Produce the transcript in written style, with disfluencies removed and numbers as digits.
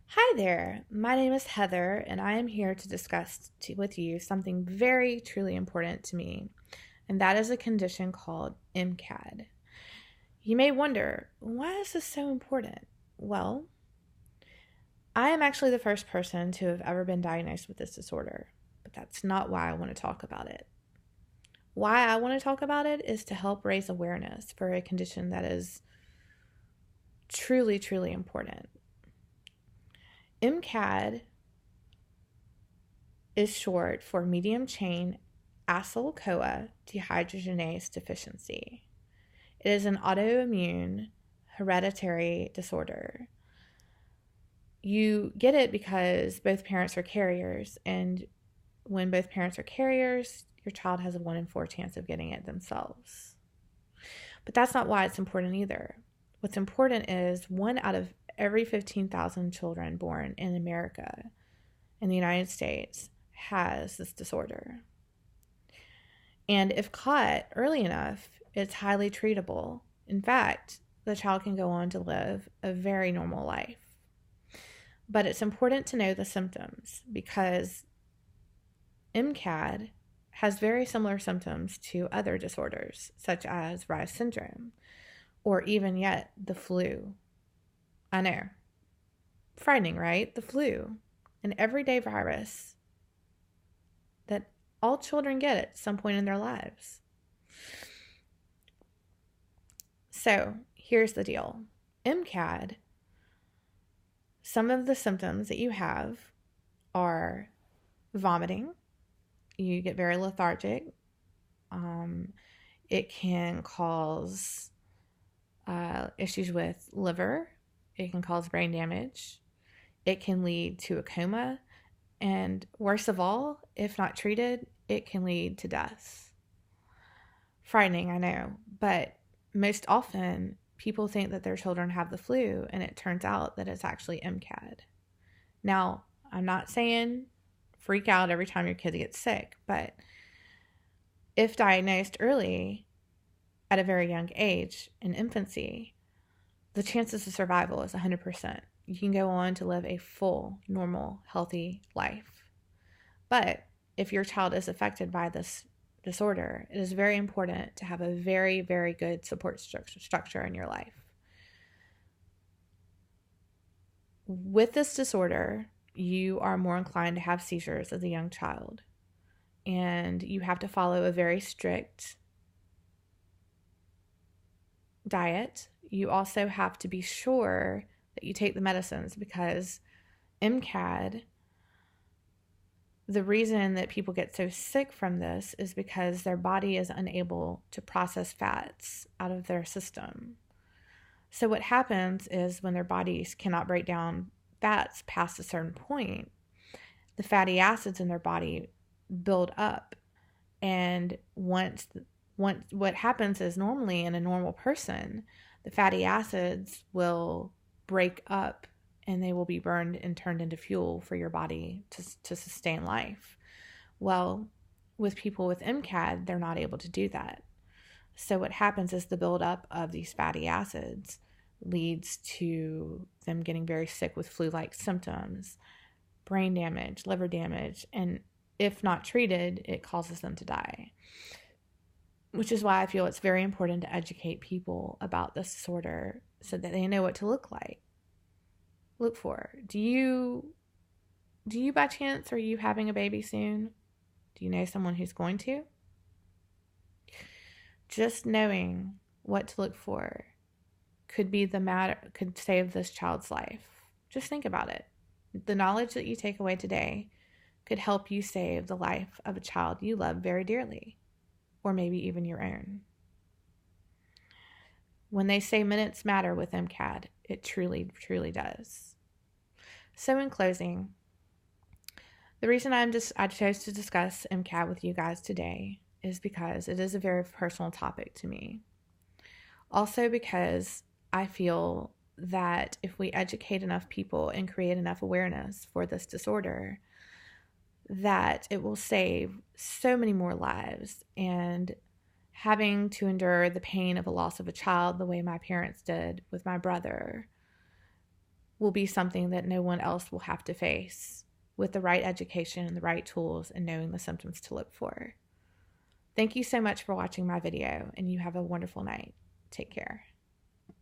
Hi there, my name is Heather, and I am here to discuss with you something very truly important to me, and that is a condition called MCAD. You may wonder, why is this so important? Well, I am actually the first person to have ever been diagnosed with this disorder, but that's not why I want to talk about it. Why I want to talk about it is to help raise awareness for a condition that is truly, truly important. MCAD is short for medium chain acyl-CoA dehydrogenase deficiency. It is an autoimmune hereditary disorder. You get it because both parents are carriers, and when both parents are carriers, your child has a 1 in 4 chance of getting it themselves. But that's not why it's important either. What's important is 1 out of every 15,000 children born in America, in the United States, has this disorder. And if caught early enough, it's highly treatable. In fact, the child can go on to live a very normal life. But it's important to know the symptoms because MCAD has very similar symptoms to other disorders, such as Reye syndrome, or even yet the flu. I know. Frightening, right? The flu, an everyday virus that all children get at some point in their lives. So here's the deal. MCAD, some of the symptoms that you have are vomiting. You get very lethargic. It can cause issues with liver. It can cause brain damage. It can lead to a coma. And worst of all, if not treated, it can lead to death. Frightening, I know, but most often people think that their children have the flu, and it turns out that it's actually MCAD. Now, I'm not saying freak out every time your kid gets sick, but if diagnosed early at a very young age, in infancy, the chances of survival is 100%. You can go on to live a full, normal, healthy life. But if your child is affected by this disorder, it is very important to have a very, very good support structure in your life. With this disorder, you are more inclined to have seizures as a young child, and you have to follow a very strict diet. You also have to be sure that you take the medicines because MCAD, the reason that people get so sick from this is because their body is unable to process fats out of their system. So what happens is when their bodies cannot break down fats past a certain point, the fatty acids in their body build up. And once what happens is normally in a normal person, the fatty acids will break up and they will be burned and turned into fuel for your body to sustain life. Well, with people with MCAD, they're not able to do that. So what happens is the buildup of these fatty acids leads to them getting very sick with flu-like symptoms, brain damage, liver damage, and if not treated, it causes them to die. Which is why I feel it's very important to educate people about this disorder so that they know what to look for. Do you by chance, are you having a baby soon? Do you know someone who's going to? Just knowing what to look for could save this child's life. Just think about it. The knowledge that you take away today could help you save the life of a child you love very dearly, or maybe even your own. When they say minutes matter with MCAD, it truly, truly does. So in closing, the reason I chose to discuss MCAD with you guys today is because it is a very personal topic to me. Also because I feel that if we educate enough people and create enough awareness for this disorder, that it will save so many more lives. And having to endure the pain of a loss of a child the way my parents did with my brother will be something that no one else will have to face with the right education and the right tools and knowing the symptoms to look for. Thank you so much for watching my video, and you have a wonderful night. Take care.